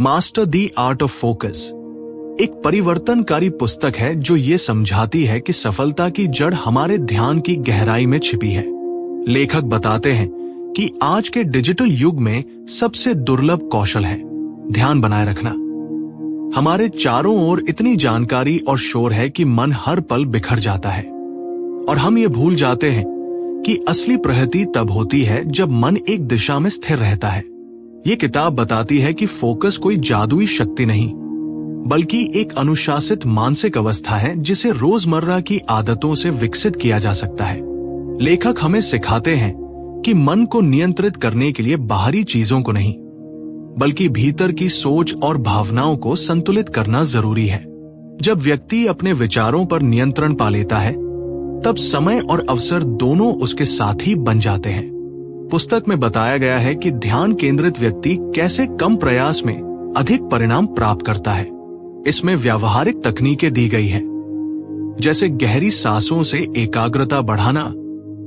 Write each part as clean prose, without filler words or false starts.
Master the art of focus एक परिवर्तनकारी पुस्तक है जो ये समझाती है कि सफलता की जड़ हमारे ध्यान की गहराई में छिपी है। लेखक बताते हैं कि आज के डिजिटल युग में सबसे दुर्लभ कौशल है ध्यान बनाए रखना। हमारे चारों ओर इतनी जानकारी और शोर है कि मन हर पल बिखर जाता है और हम ये भूल जाते हैं कि असली प्रगति तब होती है जब मन एक दिशा में स्थिर रहता है। ये किताब बताती है कि फोकस कोई जादुई शक्ति नहीं, बल्कि एक अनुशासित मानसिक अवस्था है जिसे रोजमर्रा की आदतों से विकसित किया जा सकता है। लेखक हमें सिखाते हैं कि मन को नियंत्रित करने के लिए बाहरी चीजों को नहीं, बल्कि भीतर की सोच और भावनाओं को संतुलित करना जरूरी है। जब व्यक्ति अपने विचारों पर नियंत्रण पा लेता है, तब समय और अवसर दोनों उसके साथी बन जाते हैं। पुस्तक में बताया गया है कि ध्यान केंद्रित व्यक्ति कैसे कम प्रयास में अधिक परिणाम प्राप्त करता है। इसमें व्यावहारिक तकनीकें दी गई हैं, जैसे गहरी सांसों से एकाग्रता बढ़ाना,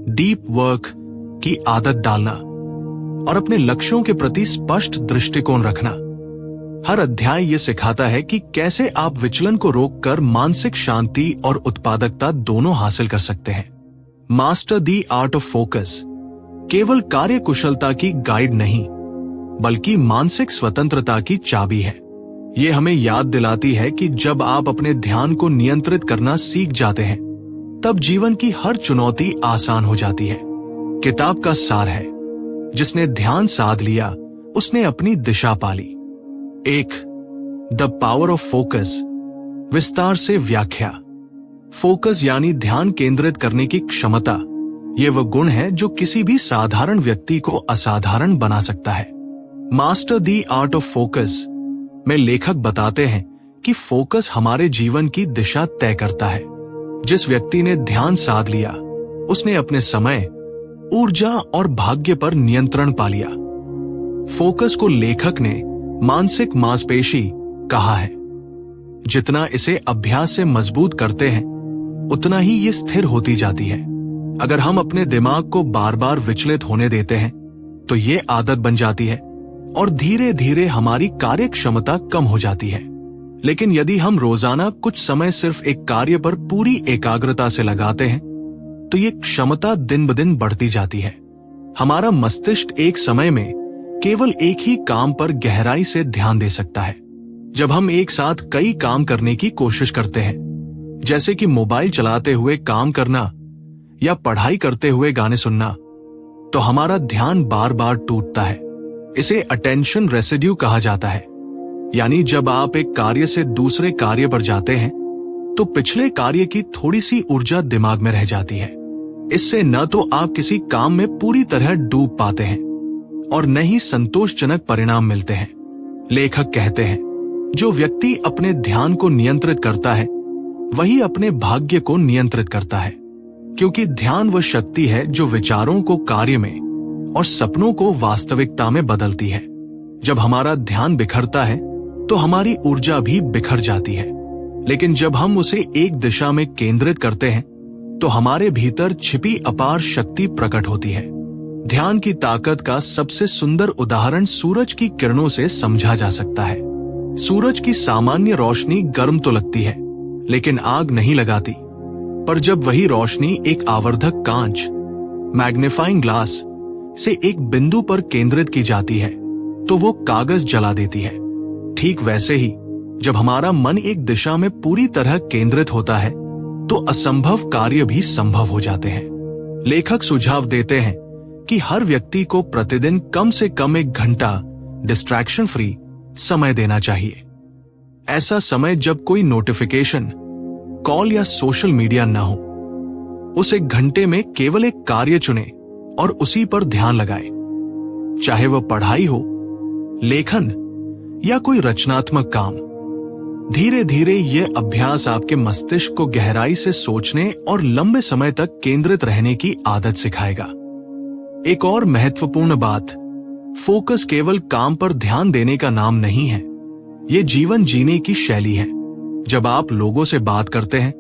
डीप वर्क की आदत डालना और अपने लक्ष्यों के प्रति स्पष्ट दृष्टिकोण रखना। हर अध्याय ये सिखाता है कि कैसे आप विचलन को रोककर मानसिक शांति और उत्पादकता दोनों हासिल कर सकते हैं। Master the art of focus केवल कार्यकुशलता की गाइड नहीं, बल्कि मानसिक स्वतंत्रता की चाबी है। ये हमें याद दिलाती है कि जब आप अपने ध्यान को नियंत्रित करना सीख जाते हैं, तब जीवन की हर चुनौती आसान हो जाती है। किताब का सार है, जिसने ध्यान साध लिया उसने अपनी दिशा पाली। 1. The power of focus. विस्तार से व्याख्या। फोकस यानी ध्यान केंद्रित करने की क्षमता। ये वह गुण है जो किसी भी साधारण व्यक्ति को असाधारण बना सकता है। Master the art of focus में लेखक बताते हैं कि फोकस हमारे जीवन की दिशा तय करता है। जिस व्यक्ति ने ध्यान साध लिया, उसने अपने समय, ऊर्जा और भाग्य पर नियंत्रण पा लिया। फोकस को लेखक ने मानसिक मांसपेशी कहा है। जितना इसे अभ्यास से मजबूत करते हैं, उतना ही ये स्थिर होती जाती है। अगर हम अपने दिमाग को बार बार विचलित होने देते हैं, तो ये आदत बन जाती है और धीरे धीरे हमारी कार्य क्षमता कम हो जाती है। लेकिन यदि हम रोजाना कुछ समय सिर्फ एक कार्य पर पूरी एकाग्रता से लगाते हैं, तो ये क्षमता दिन ब दिन बढ़ती जाती है। हमारा मस्तिष्क एक समय में केवल एक ही काम पर गहराई से ध्यान दे सकता है। जब हम एक साथ कई काम करने की कोशिश करते हैं, जैसे कि मोबाइल चलाते हुए काम करना या पढ़ाई करते हुए गाने सुनना, तो हमारा ध्यान बार बार टूटता है। इसे अटेंशन रेसिड्यू कहा जाता है। यानी जब आप एक कार्य से दूसरे कार्य पर जाते हैं, तो पिछले कार्य की थोड़ी सी ऊर्जा दिमाग में रह जाती है। इससे न तो आप किसी काम में पूरी तरह डूब पाते हैं और न ही संतोषजनक परिणाम मिलते हैं। लेखक कहते हैं, जो व्यक्ति अपने ध्यान को नियंत्रित करता है, वही अपने भाग्य को नियंत्रित करता है, क्योंकि ध्यान वह शक्ति है जो विचारों को कार्य में और सपनों को वास्तविकता में बदलती है। जब हमारा ध्यान बिखरता है, तो हमारी ऊर्जा भी बिखर जाती है। लेकिन जब हम उसे एक दिशा में केंद्रित करते हैं, तो हमारे भीतर छिपी अपार शक्ति प्रकट होती है। ध्यान की ताकत का सबसे सुंदर उदाहरण सूरज की किरणों से समझा जा सकता है। सूरज की सामान्य रोशनी गर्म तो लगती है, लेकिन आग नहीं लगाती। पर जब वही रोशनी एक आवर्धक कांच, मैग्नीफाइंग ग्लास से एक बिंदु पर केंद्रित की जाती है, तो वो कागज जला देती है। ठीक वैसे ही जब हमारा मन एक दिशा में पूरी तरह केंद्रित होता है, तो असंभव कार्य भी संभव हो जाते हैं। लेखक सुझाव देते हैं कि हर व्यक्ति को प्रतिदिन कम से कम 1 घंटा डिस्ट्रैक्शन फ्री समय देना चाहिए। ऐसा समय जब कोई नोटिफिकेशन, कॉल या सोशल मीडिया न हो। उस 1 घंटे में केवल एक कार्य चुने और उसी पर ध्यान लगाए, चाहे वह पढ़ाई हो, लेखन या कोई रचनात्मक काम। धीरे धीरे यह अभ्यास आपके मस्तिष्क को गहराई से सोचने और लंबे समय तक केंद्रित रहने की आदत सिखाएगा। एक और महत्वपूर्ण बात, फोकस केवल काम पर ध्यान देने का नाम नहीं है, ये जीवन जीने की शैली है। जब आप लोगों से बात करते हैं,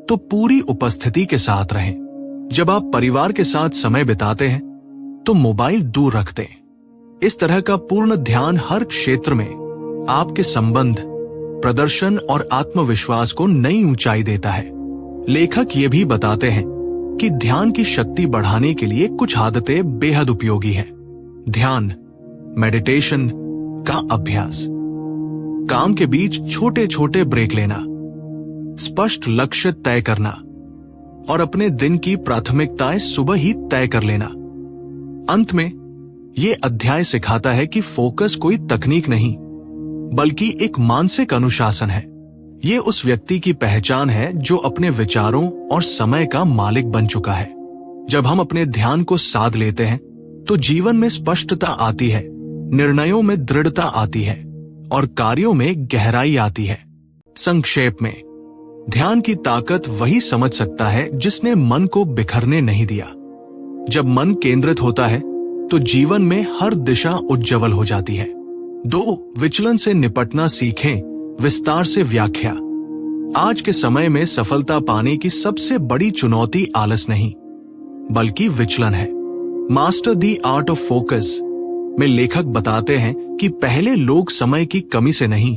तो पूरी उपस्थिति के साथ रहें। जब आप परिवार के साथ समय बिताते हैं, तो मोबाइल दूर रख दें। इस तरह का पूर्ण ध्यान हर क्षेत्र में आपके संबंध, प्रदर्शन और आत्मविश्वास को नई ऊंचाई देता है। लेखक ये भी बताते हैं कि ध्यान की शक्ति बढ़ाने के लिए कुछ आदतें बेहद उपयोगी हैं। ध्यान, मेडिटेशन का अभ्यास, काम के बीच छोटे छोटे ब्रेक लेना, स्पष्ट लक्ष्य तय करना और अपने दिन की प्राथमिकताएं सुबह ही तय कर लेना। अंत में ये अध्याय सिखाता है कि फोकस कोई तकनीक नहीं, बल्कि एक मानसिक अनुशासन है। ये उस व्यक्ति की पहचान है जो अपने विचारों और समय का मालिक बन चुका है। जब हम अपने ध्यान को साध लेते हैं तो जीवन में स्पष्टता आती है, निर्णयों में दृढ़ता आती है और कार्यों में गहराई आती है। संक्षेप में, ध्यान की ताकत वही समझ सकता है जिसने मन को बिखरने नहीं दिया। जब मन केंद्रित होता है तो जीवन में हर दिशा उज्जवल हो जाती है। 2. विचलन से निपटना सीखें। विस्तार से व्याख्या। आज के समय में सफलता पाने की सबसे बड़ी चुनौती आलस नहीं, बल्कि विचलन है। Master the art of focus में लेखक बताते हैं कि पहले लोग समय की कमी से नहीं,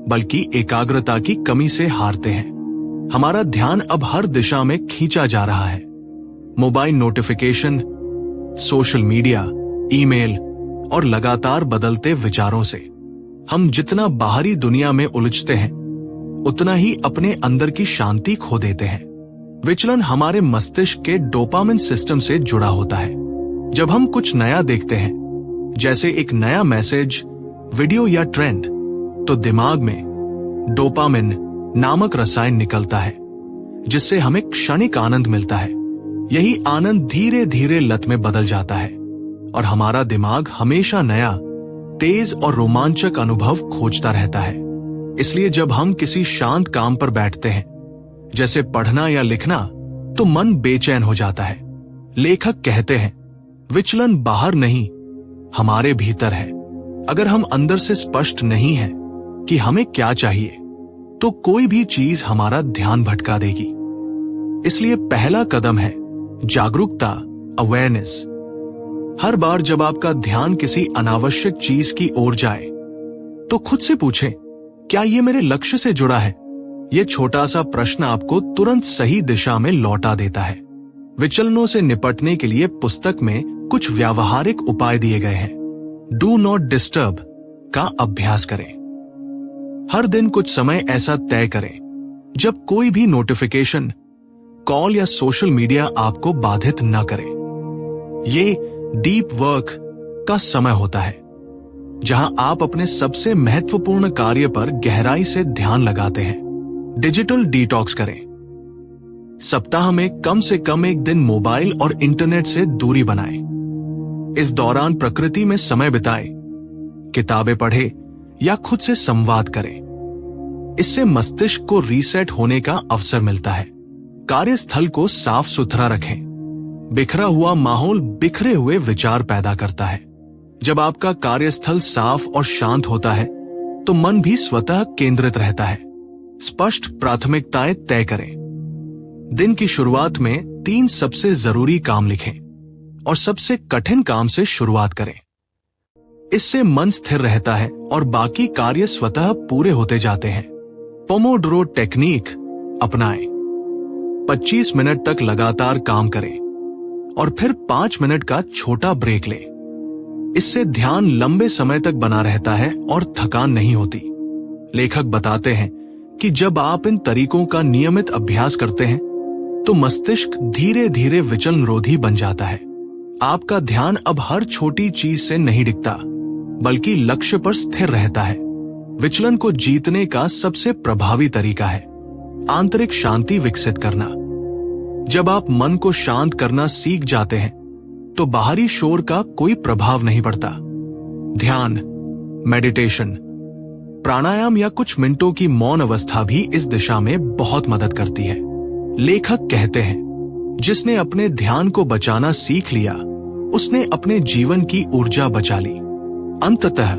बल्कि एकाग्रता की कमी से हारते हैं। हमारा ध्यान अब हर दिशा में खींचा जा रहा है। Mobile notification, social media, email और लगातार बदलते विचारों से हम जितना बाहरी दुनिया में उलझते हैं, उतना ही अपने अंदर की शांति खो देते हैं। विचलन हमारे मस्तिष्क के डोपामिन सिस्टम से जुड़ा होता है। जब हम कुछ नया देखते हैं, जैसे एक नया मैसेज, वीडियो या ट्रेंड, तो दिमाग में डोपामिन नामक रसायन निकलता है, जिससे हमें क्षणिक आनंद मिलता है। यही आनंद धीरे धीरे लत में बदल जाता है और हमारा दिमाग हमेशा नया, तेज और रोमांचक अनुभव खोजता रहता है। इसलिए जब हम किसी शांत काम पर बैठते हैं, जैसे पढ़ना या लिखना, तो मन बेचैन हो जाता है। लेखक कहते हैं, विचलन बाहर नहीं, हमारे भीतर है। अगर हम अंदर से स्पष्ट नहीं हैं कि हमें क्या चाहिए, तो कोई भी चीज हमारा ध्यान भटका देगी। इसलिए पहला कदम है जागरूकता, अवेयरनेस। हर बार जब आपका ध्यान किसी अनावश्यक चीज की ओर जाए, तो खुद से पूछें, क्या यह मेरे लक्ष्य से जुड़ा है? यह छोटा सा प्रश्न आपको तुरंत सही दिशा में लौटा देता है। विचलनों से निपटने के लिए पुस्तक में कुछ व्यावहारिक उपाय दिए गए हैं। डू नॉट डिस्टर्ब का अभ्यास करें। हर दिन कुछ समय ऐसा तय करें जब कोई भी नोटिफिकेशन, कॉल या सोशल मीडिया आपको बाधित न करे। ये डीप वर्क का समय होता है, जहां आप अपने सबसे महत्वपूर्ण कार्य पर गहराई से ध्यान लगाते हैं। डिजिटल डिटॉक्स करें। सप्ताह में कम से कम एक दिन मोबाइल और इंटरनेट से दूरी बनाएं। इस दौरान प्रकृति में समय बिताएं, किताबें पढ़ें या खुद से संवाद करें। इससे मस्तिष्क को रीसेट होने का अवसर मिलता है। कार्यस्थल को साफ सुथरा रखें। बिखरा हुआ माहौल बिखरे हुए विचार पैदा करता है। जब आपका कार्यस्थल साफ और शांत होता है, तो मन भी स्वतः केंद्रित रहता है। स्पष्ट प्राथमिकताएं तय करें। दिन की शुरुआत में 3 सबसे जरूरी काम लिखें और सबसे कठिन काम से शुरुआत करें। इससे मन स्थिर रहता है और बाकी कार्य स्वतः पूरे होते जाते हैं। पोमोडोरो टेक्निक अपनाएं। 25 मिनट तक लगातार काम करें और फिर 5 मिनट का छोटा ब्रेक लें। इससे ध्यान लंबे समय तक बना रहता है और थकान नहीं होती। लेखक बताते हैं कि जब आप इन तरीकों का नियमित अभ्यास करते हैं, तो मस्तिष्क धीरे धीरे विचलनरोधी बन जाता है। आपका ध्यान अब हर छोटी चीज से नहीं डिगता, बल्कि लक्ष्य पर स्थिर रहता है। विचलन को जीतने का सबसे प्रभावी तरीका है आंतरिक शांति विकसित करना। जब आप मन को शांत करना सीख जाते हैं, तो बाहरी शोर का कोई प्रभाव नहीं पड़ता। ध्यान, मेडिटेशन, प्राणायाम या कुछ मिनटों की मौन अवस्था भी इस दिशा में बहुत मदद करती है। लेखक कहते हैं, जिसने अपने ध्यान को बचाना सीख लिया, उसने अपने जीवन की ऊर्जा बचा ली। अंततः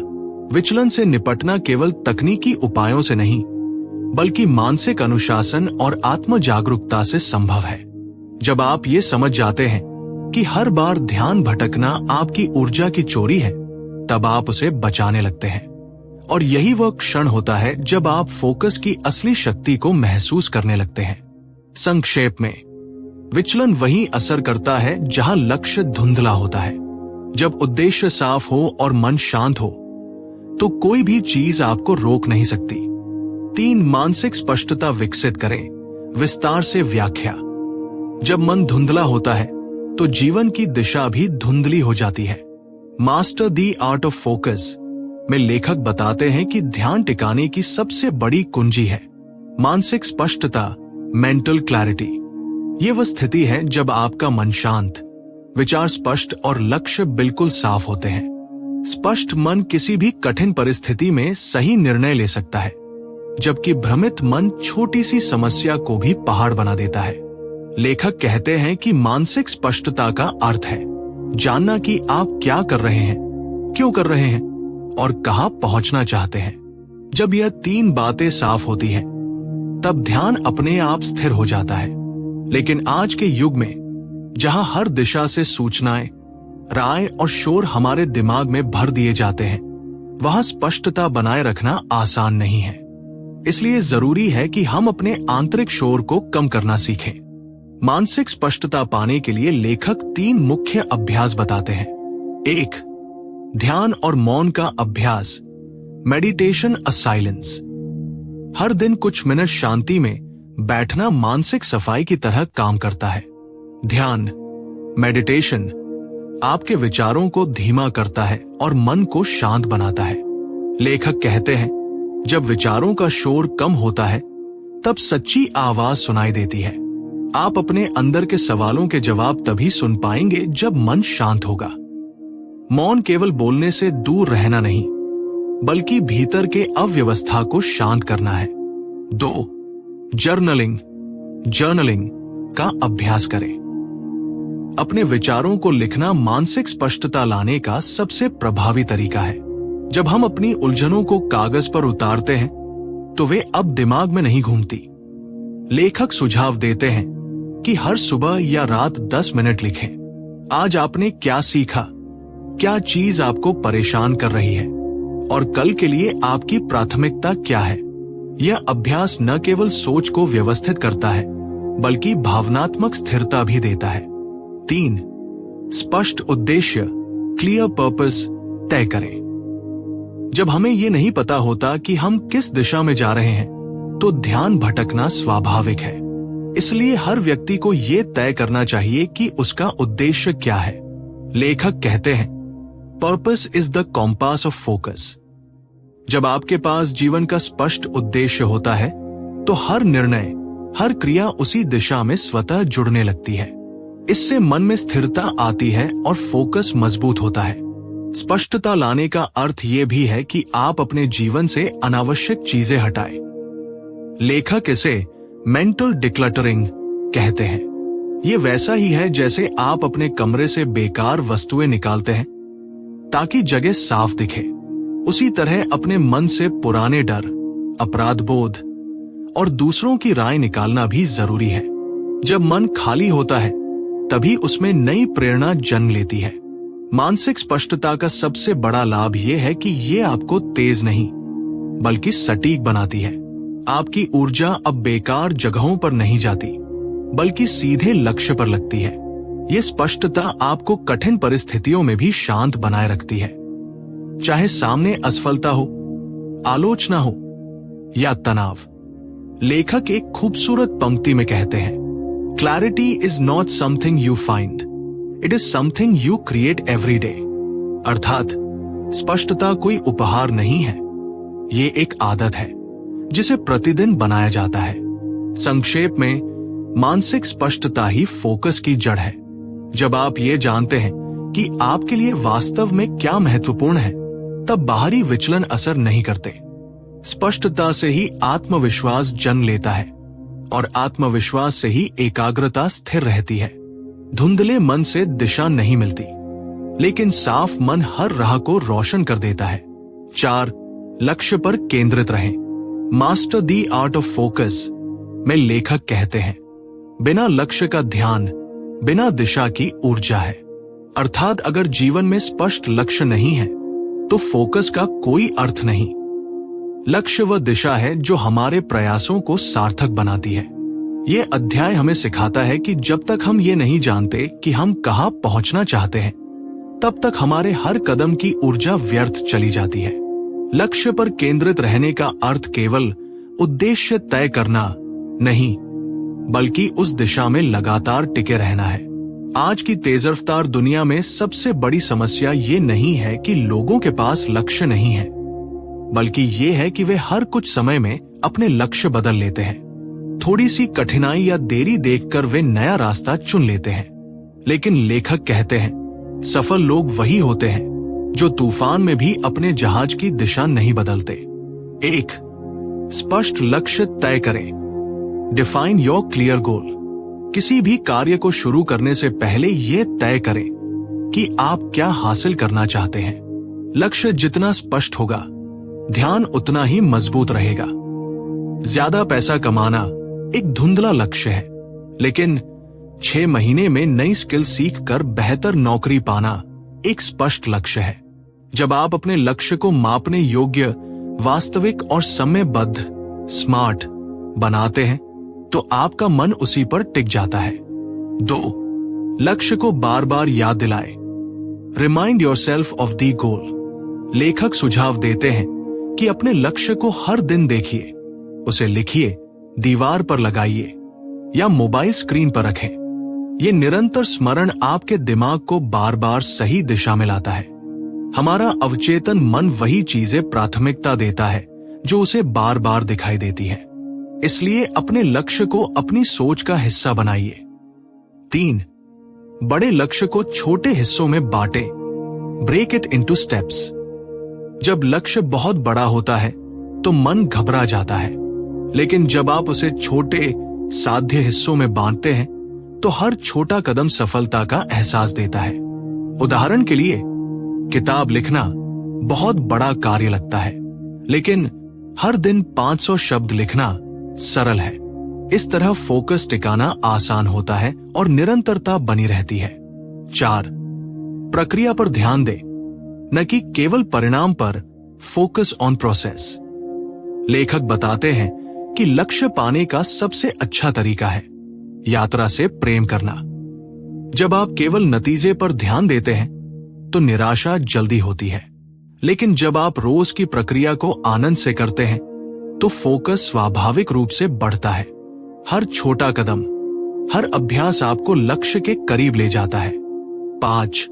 विचलन से निपटना केवल तकनीकी उपायों से नहीं, बल्कि मानसिक अनुशासन और आत्म जागरूकता से संभव है। जब आप ये समझ जाते हैं कि हर बार ध्यान भटकना आपकी ऊर्जा की चोरी है, तब आप उसे बचाने लगते हैं और यही वह क्षण होता है जब आप फोकस की असली शक्ति को महसूस करने लगते हैं। संक्षेप में, विचलन वही असर करता है जहां लक्ष्य धुंधला होता है। जब उद्देश्य साफ हो और मन शांत हो तो कोई भी चीज आपको रोक नहीं सकती। 3 मानसिक स्पष्टता विकसित करें। विस्तार से व्याख्या। जब मन धुंधला होता है तो जीवन की दिशा भी धुंधली हो जाती है। Master the art of focus में लेखक बताते हैं कि ध्यान टिकाने की सबसे बड़ी कुंजी है मानसिक स्पष्टता, मेंटल क्लैरिटी। ये वह स्थिति है जब आपका मन शांत, विचार स्पष्ट और लक्ष्य बिल्कुल साफ होते हैं। स्पष्ट मन किसी भी कठिन परिस्थिति में सही निर्णय ले सकता है, जबकि भ्रमित मन छोटी सी समस्या को भी पहाड़ बना देता है। लेखक कहते हैं कि मानसिक स्पष्टता का अर्थ है जानना कि आप क्या कर रहे हैं, क्यों कर रहे हैं और कहां पहुंचना चाहते हैं। जब यह 3 बातें साफ होती हैं, तब ध्यान अपने आप स्थिर हो जाता है। लेकिन आज के युग में जहां हर दिशा से सूचनाएं, राय और शोर हमारे दिमाग में भर दिए जाते हैं, वहां स्पष्टता बनाए रखना आसान नहीं है। इसलिए जरूरी है कि हम अपने आंतरिक शोर को कम करना सीखें। मानसिक स्पष्टता पाने के लिए लेखक 3 मुख्य अभ्यास बताते हैं। 1. ध्यान और मौन का अभ्यास, मेडिटेशन अ साइलेंस। हर दिन कुछ मिनट शांति में बैठना मानसिक सफाई की तरह काम करता है। ध्यान, मेडिटेशन आपके विचारों को धीमा करता है और मन को शांत बनाता है। लेखक कहते हैं, जब विचारों का शोर कम होता है तब सच्ची आवाज सुनाई देती है। आप अपने अंदर के सवालों के जवाब तभी सुन पाएंगे जब मन शांत होगा। मौन केवल बोलने से दूर रहना नहीं, बल्कि भीतर के अव्यवस्था को शांत करना है। 2. जर्नलिंग का अभ्यास करें। अपने विचारों को लिखना मानसिक स्पष्टता लाने का सबसे प्रभावी तरीका है। जब हम अपनी उलझनों को कागज पर उतारते हैं तो वे अब दिमाग में नहीं घूमती। लेखक सुझाव देते हैं कि हर सुबह या रात 10 मिनट लिखें। आज आपने क्या सीखा, क्या चीज आपको परेशान कर रही है और कल के लिए आपकी प्राथमिकता क्या है। यह अभ्यास न केवल सोच को व्यवस्थित करता है, बल्कि भावनात्मक स्थिरता भी देता है। 3. स्पष्ट उद्देश्य, क्लियर पर्पस तय करें। जब हमें ये नहीं पता होता कि हम किस दिशा में जा रहे हैं, तो ध्यान भटकना स्वाभाविक है। इसलिए हर व्यक्ति को ये तय करना चाहिए कि उसका उद्देश्य क्या है। लेखक कहते हैं, purpose is the compass of focus. जब आपके पास जीवन का स्पष्ट उद्देश्य होता है, तो हर निर्णय, हर क्रिया उसी दिशा में स्वतः जुड़ने लगती है। इससे मन में स्थिरता आती है और फोकस मजबूत होता है। स्पष्टता लाने का अर्थ ये भी है कि आप अपने जीवन से अनावश्यक चीजें हटाएं। लेखक इसे मेंटल डिक्लटरिंग कहते हैं। ये वैसा ही है जैसे आप अपने कमरे से बेकार वस्तुएं निकालते हैं ताकि जगह साफ दिखे। उसी तरह अपने मन से पुराने डर, अपराध बोध और दूसरों की राय निकालना भी जरूरी है। जब मन खाली होता है, तभी उसमें नई प्रेरणा जन्म लेती है। मानसिक स्पष्टता का सबसे बड़ा लाभ यह है कि ये आपको तेज नहीं, बल्कि सटीक बनाती है। आपकी ऊर्जा अब बेकार जगहों पर नहीं जाती, बल्कि सीधे लक्ष्य पर लगती है। ये स्पष्टता आपको कठिन परिस्थितियों में भी शांत बनाए रखती है, चाहे सामने असफलता हो, आलोचना हो या तनाव। लेखक एक खूबसूरत पंक्ति में कहते हैं, clarity is not something you find, it is something you create every day. अर्थात स्पष्टता कोई उपहार नहीं है, ये एक आदत है जिसे प्रतिदिन बनाया जाता है। संक्षेप में, मानसिक स्पष्टता ही फोकस की जड़ है। जब आप ये जानते हैं कि आपके लिए वास्तव में क्या महत्वपूर्ण है, तब बाहरी विचलन असर नहीं करते। स्पष्टता से ही आत्मविश्वास जन्म लेता है और आत्मविश्वास से ही एकाग्रता स्थिर रहती है। धुंधले मन से दिशा नहीं मिलती, लेकिन साफ मन हर राह को रोशन कर देता है। 4. लक्ष्य पर केंद्रित रहें। Master the art of focus में लेखक कहते हैं, बिना लक्ष्य का ध्यान बिना दिशा की ऊर्जा है। अर्थात अगर जीवन में स्पष्ट लक्ष्य नहीं है, तो फोकस का कोई अर्थ नहीं। लक्ष्य वह दिशा है जो हमारे प्रयासों को सार्थक बनाती है। ये अध्याय हमें सिखाता है कि जब तक हम ये नहीं जानते कि हम कहाँ पहुंचना चाहते हैं, तब तक हमारे हर कदम की ऊर्जा व्यर्थ चली जाती है। लक्ष्य पर केंद्रित रहने का अर्थ केवल उद्देश्य तय करना नहीं, बल्कि उस दिशा में लगातार टिके रहना है। आज की तेज रफ्तार दुनिया में सबसे बड़ी समस्या ये नहीं है कि लोगों के पास लक्ष्य नहीं है, बल्कि ये है कि वे हर कुछ समय में अपने लक्ष्य बदल लेते हैं। थोड़ी सी कठिनाई या देरी देखकर वे नया रास्ता चुन लेते हैं। लेकिन लेखक कहते हैं, सफल लोग वही होते हैं जो तूफान में भी अपने जहाज की दिशा नहीं बदलते। 1. स्पष्ट लक्ष्य तय करें। Define your clear goal. किसी भी कार्य को शुरू करने से पहले यह तय करें कि आप क्या हासिल करना चाहते हैं। लक्ष्य जितना स्पष्ट होगा, ध्यान उतना ही मजबूत रहेगा। ज्यादा पैसा कमाना एक धुंधला लक्ष्य है, लेकिन 6 महीने में नई स्किल सीखकर बेहतर नौकरी पाना एक स्पष्ट लक्ष्य है। जब आप अपने लक्ष्य को मापने योग्य, वास्तविक और समयबद्ध, स्मार्ट बनाते हैं, तो आपका मन उसी पर टिक जाता है। 2. लक्ष्य को बार बार याद दिलाएं। Remind yourself of the goal. लेखक सुझाव देते हैं कि अपने लक्ष्य को हर दिन देखिए, उसे लिखिए, दीवार पर लगाइए या मोबाइल स्क्रीन पर रखें। ये निरंतर स्मरण आपके दिमाग को बार बार सही दिशा में लाता है। हमारा अवचेतन मन वही चीजें प्राथमिकता देता है जो उसे बार बार दिखाई देती है। इसलिए अपने लक्ष्य को अपनी सोच का हिस्सा बनाइए। 3. बड़े लक्ष्य को छोटे हिस्सों में बांटें। Break it into steps. जब लक्ष्य बहुत बड़ा होता है तो मन घबरा जाता है, लेकिन जब आप उसे छोटे साध्य हिस्सों में बांटते हैं तो हर छोटा कदम सफलता का एहसास देता है। उदाहरण के लिए, किताब लिखना बहुत बड़ा कार्य लगता है, लेकिन हर दिन 500 शब्द लिखना सरल है। इस तरह फोकस टिकाना आसान होता है और निरंतरता बनी रहती है। 4. प्रक्रिया पर ध्यान दें, न कि केवल परिणाम पर। Focus on process. लेखक बताते हैं कि लक्ष्य पाने का सबसे अच्छा तरीका है यात्रा से प्रेम करना। जब आप केवल नतीजे पर ध्यान देते हैं तो निराशा जल्दी होती है, लेकिन जब आप रोज की प्रक्रिया को आनंद से करते हैं तो फोकस स्वाभाविक रूप से बढ़ता है। हर छोटा कदम, हर अभ्यास आपको लक्ष्य के करीब ले जाता है। 5.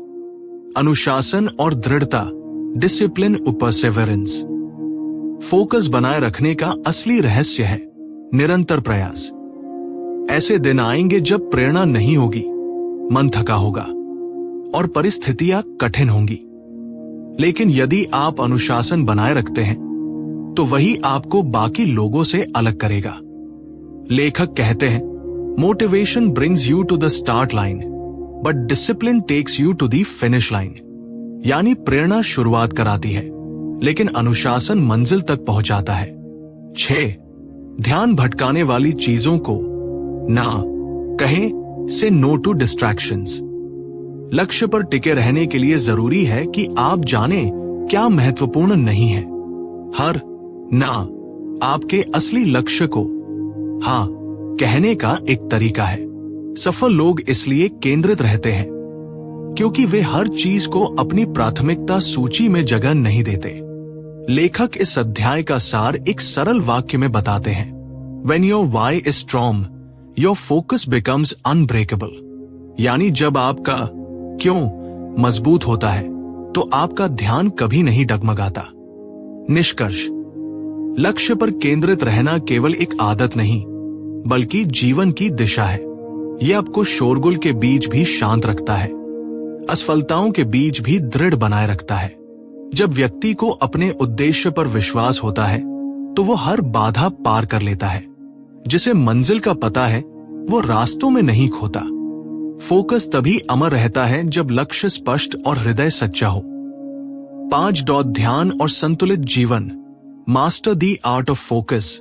अनुशासन और दृढ़ता। डिसिप्लिन और परसेवरेंस। फोकस बनाए रखने का असली रहस्य है निरंतर प्रयास। ऐसे दिन आएंगे जब प्रेरणा नहीं होगी, मन थका होगा और परिस्थितियां कठिन होंगी, लेकिन यदि आप अनुशासन बनाए रखते हैं तो वही आपको बाकी लोगों से अलग करेगा। लेखक कहते हैं, motivation brings you to the start line but discipline takes you to the finish line. यानी प्रेरणा शुरुआत कराती है, लेकिन अनुशासन मंजिल तक पहुंचाता है। 6. ध्यान भटकाने वाली चीजों को ना कहें। से नो टू डिस्ट्रैक्शंस। लक्ष्य पर टिके रहने के लिए जरूरी है कि आप जानें क्या महत्वपूर्ण नहीं है। हर ना आपके असली लक्ष्य को हाँ कहने का एक तरीका है। सफल लोग इसलिए केंद्रित रहते हैं क्योंकि वे हर चीज को अपनी प्राथमिकता सूची में जगह नहीं देते। लेखक इस अध्याय का सार एक सरल वाक्य में बताते हैं, When your why is strong, your focus becomes unbreakable। यानी जब आपका क्यों मजबूत होता है तो आपका ध्यान कभी नहीं डगमगाता। निष्कर्ष, लक्ष्य पर केंद्रित रहना केवल एक आदत नहीं, बल्कि जीवन की दिशा है। यह आपको शोरगुल के बीच भी शांत रखता है, असफलताओं के बीच भी दृढ़ बनाए रखता है। जब व्यक्ति को अपने उद्देश्य पर विश्वास होता है तो वो हर बाधा पार कर लेता है। जिसे मंजिल का पता है वो रास्तों में नहीं खोता। फोकस तभी अमर रहता है जब लक्ष्य स्पष्ट और हृदय सच्चा हो। 5. ध्यान और संतुलित जीवन। Master the art of focus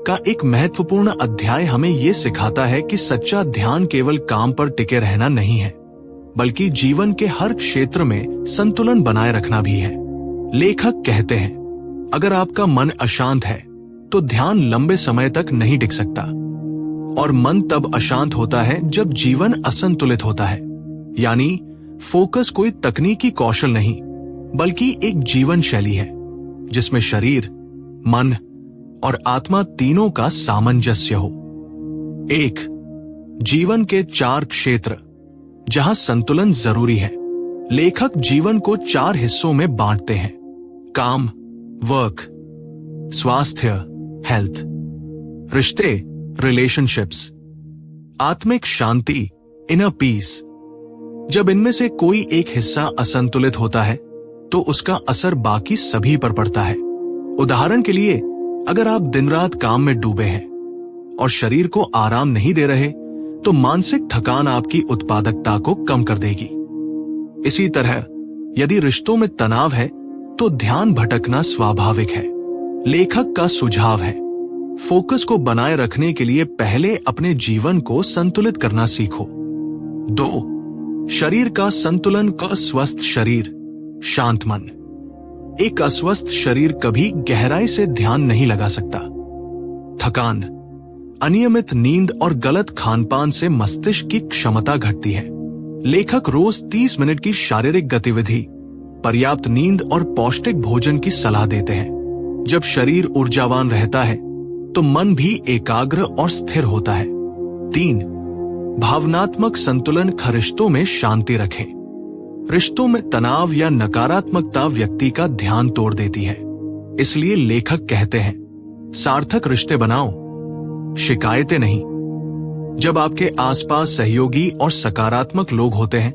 का एक महत्वपूर्ण अध्याय हमें यह सिखाता है कि सच्चा ध्यान केवल काम पर टिके रहना नहीं है, बल्कि जीवन के हर क्षेत्र में संतुलन बनाए रखना भी है। लेखक कहते हैं, अगर आपका मन अशांत है तो ध्यान लंबे समय तक नहीं टिक सकता, और मन तब अशांत होता है जब जीवन असंतुलित होता है। यानी फोकस कोई तकनीकी कौशल नहीं, बल्कि एक जीवन शैली है जिसमें शरीर, मन और आत्मा तीनों का सामंजस्य हो। 1. जीवन के 4 क्षेत्र जहां संतुलन जरूरी है। लेखक जीवन को 4 हिस्सों में बांटते हैं: काम, वर्क, स्वास्थ्य, हेल्थ, रिश्ते, रिलेशनशिप्स, आत्मिक शांति, इनर पीस। जब इनमें से कोई एक हिस्सा असंतुलित होता है तो उसका असर बाकी सभी पर पड़ता है। उदाहरण के लिए, अगर आप दिन रात काम में डूबे हैं और शरीर को आराम नहीं दे रहे, तो मानसिक थकान आपकी उत्पादकता को कम कर देगी। इसी तरह यदि रिश्तों में तनाव है तो ध्यान भटकना स्वाभाविक है। लेखक का सुझाव है, फोकस को बनाए रखने के लिए पहले अपने जीवन को संतुलित करना सीखो। 2. शरीर का संतुलन का स्वस्थ शरीर, शांत मन। एक अस्वस्थ शरीर कभी गहराई से ध्यान नहीं लगा सकता। थकान, अनियमित नींद और गलत खानपान से मस्तिष्क की क्षमता घटती है। लेखक रोज 30 मिनट की शारीरिक गतिविधि, पर्याप्त नींद और पौष्टिक भोजन की सलाह देते हैं। जब शरीर ऊर्जावान रहता है तो मन भी एकाग्र और स्थिर होता है। 3. भावनात्मक संतुलन। रिश्तों में शांति रखें। रिश्तों में तनाव या नकारात्मकता व्यक्ति का ध्यान तोड़ देती है। इसलिए लेखक कहते हैं, सार्थक रिश्ते बनाओ, शिकायतें नहीं। जब आपके आसपास सहयोगी और सकारात्मक लोग होते हैं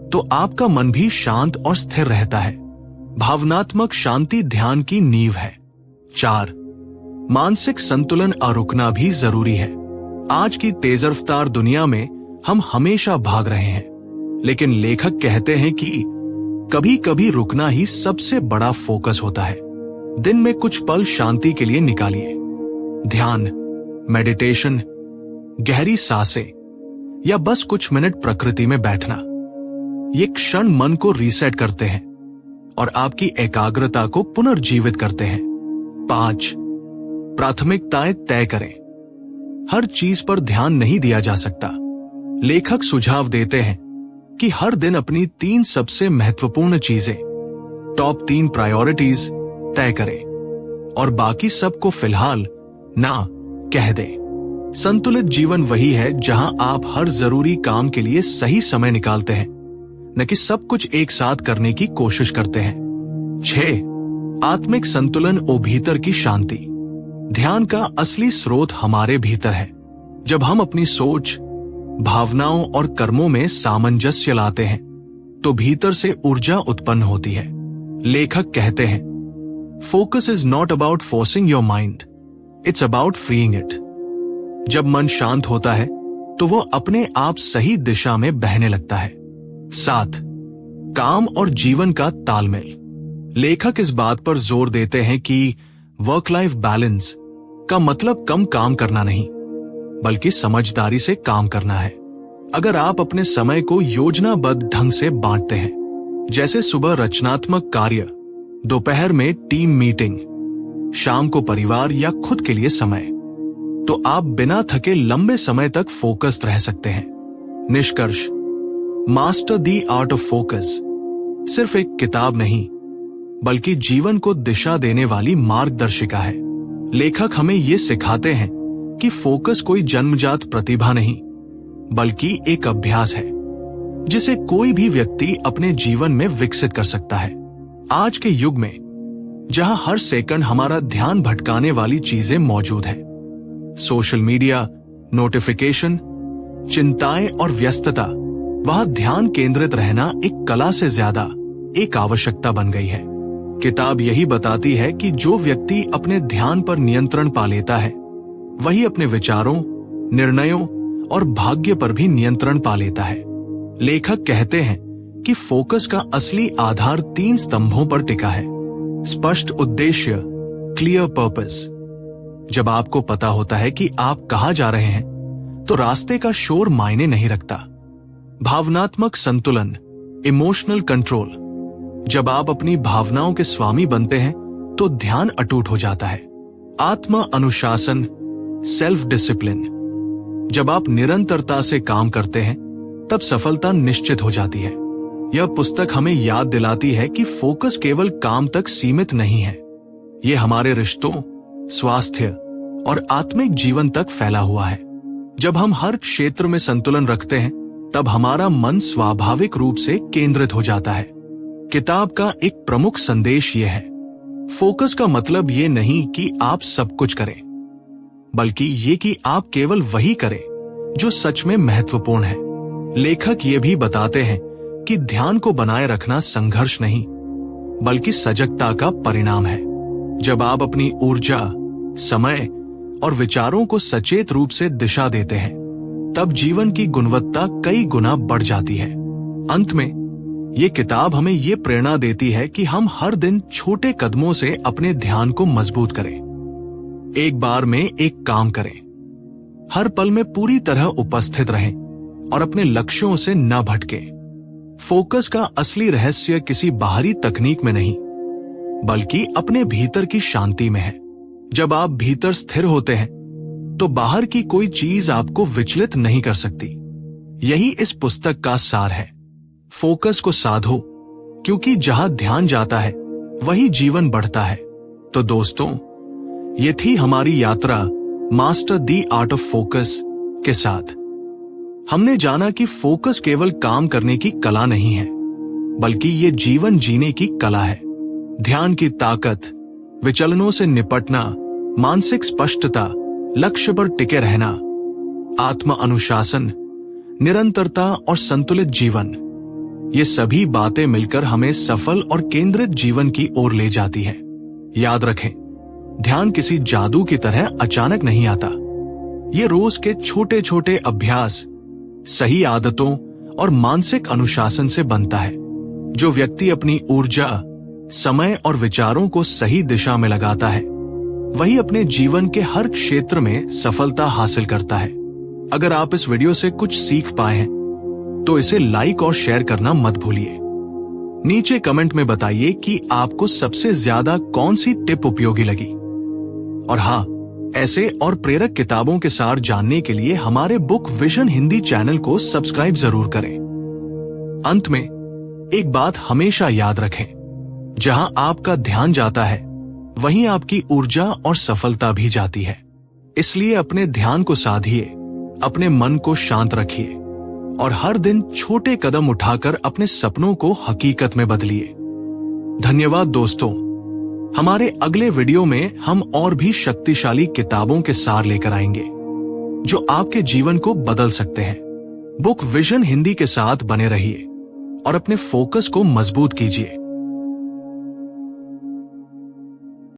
तो आपका मन भी शांत और स्थिर रहता है। भावनात्मक शांति ध्यान की नींव है। 4. मानसिक संतुलन रुकना भी जरूरी है। आज की तेज रफ्तार दुनिया में हम हमेशा भाग रहे हैं, लेकिन लेखक कहते हैं कि कभी कभी रुकना ही सबसे बड़ा फोकस होता है। दिन में कुछ पल शांति के लिए निकालिए। ध्यान, मेडिटेशन, गहरी सांसें या बस कुछ मिनट प्रकृति में बैठना। ये क्षण मन को रीसेट करते हैं और आपकी एकाग्रता को पुनर्जीवित करते हैं। 5. प्राथमिकताएं तय करें। हर चीज पर ध्यान नहीं दिया जा सकता। लेखक सुझाव देते हैं कि हर दिन अपनी 3 सबसे महत्वपूर्ण चीजें, टॉप 3 प्रायोरिटीज तय करें और बाकी सबको फिलहाल ना कह दें। संतुलित जीवन वही है जहां आप हर जरूरी काम के लिए सही समय निकालते हैं, न कि सब कुछ एक साथ करने की कोशिश करते हैं। 6. आत्मिक संतुलन और भीतर की शांति। ध्यान का असली स्रोत हमारे भीतर है। जब हम अपनी सोच, भावनाओं और कर्मों में सामंजस्य लाते हैं तो भीतर से ऊर्जा उत्पन्न होती है। लेखक कहते हैं, focus is not about forcing your mind, it's about freeing it. जब मन शांत होता है तो वो अपने आप सही दिशा में बहने लगता है। 7. काम और जीवन का तालमेल। लेखक इस बात पर जोर देते हैं कि वर्क लाइफ बैलेंस का मतलब कम काम करना नहीं, बल्कि समझदारी से काम करना है। अगर आप अपने समय को योजनाबद्ध ढंग से बांटते हैं, जैसे सुबह रचनात्मक कार्य, दोपहर में टीम मीटिंग, शाम को परिवार या खुद के लिए समय, तो आप बिना थके लंबे समय तक फोकस्ड रह सकते हैं। निष्कर्ष, master the art of focus सिर्फ एक किताब नहीं, बल्कि जीवन को दिशा देने वाली मार्गदर्शिका है। लेखक हमें ये सिखाते हैं कि फोकस कोई जन्मजात प्रतिभा नहीं, बल्कि एक अभ्यास है जिसे कोई भी व्यक्ति अपने जीवन में विकसित कर सकता है। आज के युग में जहां हर सेकंड हमारा ध्यान भटकाने वाली चीजें मौजूद है, सोशल मीडिया, नोटिफिकेशन, चिंताएं और व्यस्तता, वहां ध्यान केंद्रित रहना एक कला से ज्यादा एक आवश्यकता बन गई है। किताब यही बताती है कि जो व्यक्ति अपने ध्यान पर नियंत्रण पा लेता है, वही अपने विचारों, निर्णयों और भाग्य पर भी नियंत्रण पा लेता है। लेखक कहते हैं कि फोकस का असली आधार 3 स्तंभों पर टिका है: स्पष्ट उद्देश्य, क्लियर पर्पस। जब आपको पता होता है कि आप कहां जा रहे हैं, तो रास्ते का शोर मायने नहीं रखता। भावनात्मक संतुलन, इमोशनल कंट्रोल। जब आप अपनी भावनाओं के स्वामी बनते हैं तो ध्यान अटूट हो जाता है। आत्म अनुशासन, सेल्फ डिसिप्लिन। जब आप निरंतरता से काम करते हैं तब सफलता निश्चित हो जाती है। यह पुस्तक हमें याद दिलाती है कि फोकस केवल काम तक सीमित नहीं है, ये हमारे रिश्तों, स्वास्थ्य और आत्मिक जीवन तक फैला हुआ है। जब हम हर क्षेत्र में संतुलन रखते हैं तब हमारा मन स्वाभाविक रूप से केंद्रित हो जाता है। किताब का एक प्रमुख संदेश यह है, फोकस का मतलब ये नहीं कि आप सब कुछ करें, बल्कि ये कि आप केवल वही करें जो सच में महत्वपूर्ण है। लेखक ये भी बताते हैं कि ध्यान को बनाए रखना संघर्ष नहीं, बल्कि सजगता का परिणाम है। जब आप अपनी ऊर्जा, समय और विचारों को सचेत रूप से दिशा देते हैं, तब जीवन की गुणवत्ता कई गुना बढ़ जाती है। अंत में ये किताब हमें ये प्रेरणा देती है कि हम हर दिन छोटे कदमों से अपने ध्यान को मजबूत करें। एक बार में एक काम करें, हर पल में पूरी तरह उपस्थित रहें और अपने लक्ष्यों से न भटकें। फोकस का असली रहस्य किसी बाहरी तकनीक में नहीं, बल्कि अपने भीतर की शांति में है। जब आप भीतर स्थिर होते हैं तो बाहर की कोई चीज आपको विचलित नहीं कर सकती। यही इस पुस्तक का सार है। फोकस को साधो, क्योंकि जहां ध्यान जाता है वही जीवन बढ़ता है। तो दोस्तों, ये थी हमारी यात्रा master the art of focus के साथ। हमने जाना कि फोकस केवल काम करने की कला नहीं है, बल्कि ये जीवन जीने की कला है। ध्यान की ताकत, विचलनों से निपटना, मानसिक स्पष्टता, लक्ष्य पर टिके रहना, आत्म अनुशासन, निरंतरता और संतुलित जीवन, ये सभी बातें मिलकर हमें सफल और केंद्रित जीवन की ओर ले जाती है। याद रखें, ध्यान किसी जादू की तरह अचानक नहीं आता। ये रोज के छोटे छोटे अभ्यास, सही आदतों और मानसिक अनुशासन से बनता है। जो व्यक्ति अपनी ऊर्जा, समय और विचारों को सही दिशा में लगाता है, वही अपने जीवन के हर क्षेत्र में सफलता हासिल करता है। अगर आप इस वीडियो से कुछ सीख पाए हैं तो इसे लाइक और शेयर करना मत भूलिए। नीचे कमेंट में बताइए कि आपको सबसे ज्यादा कौन सी टिप उपयोगी लगी। और हाँ, ऐसे और प्रेरक किताबों के सार जानने के लिए हमारे बुक विजन हिंदी चैनल को सब्सक्राइब जरूर करें। अंत में एक बात हमेशा याद रखें, जहां आपका ध्यान जाता है वहीं आपकी ऊर्जा और सफलता भी जाती है। इसलिए अपने ध्यान को साधिए, अपने मन को शांत रखिए और हर दिन छोटे कदम उठाकर अपने सपनों को हकीकत में बदलिए। धन्यवाद दोस्तों। हमारे अगले वीडियो में हम और भी शक्तिशाली किताबों के सार लेकर आएंगे जो आपके जीवन को बदल सकते हैं। बुक विजन हिंदी के साथ बने रहिए और अपने फोकस को मजबूत कीजिए।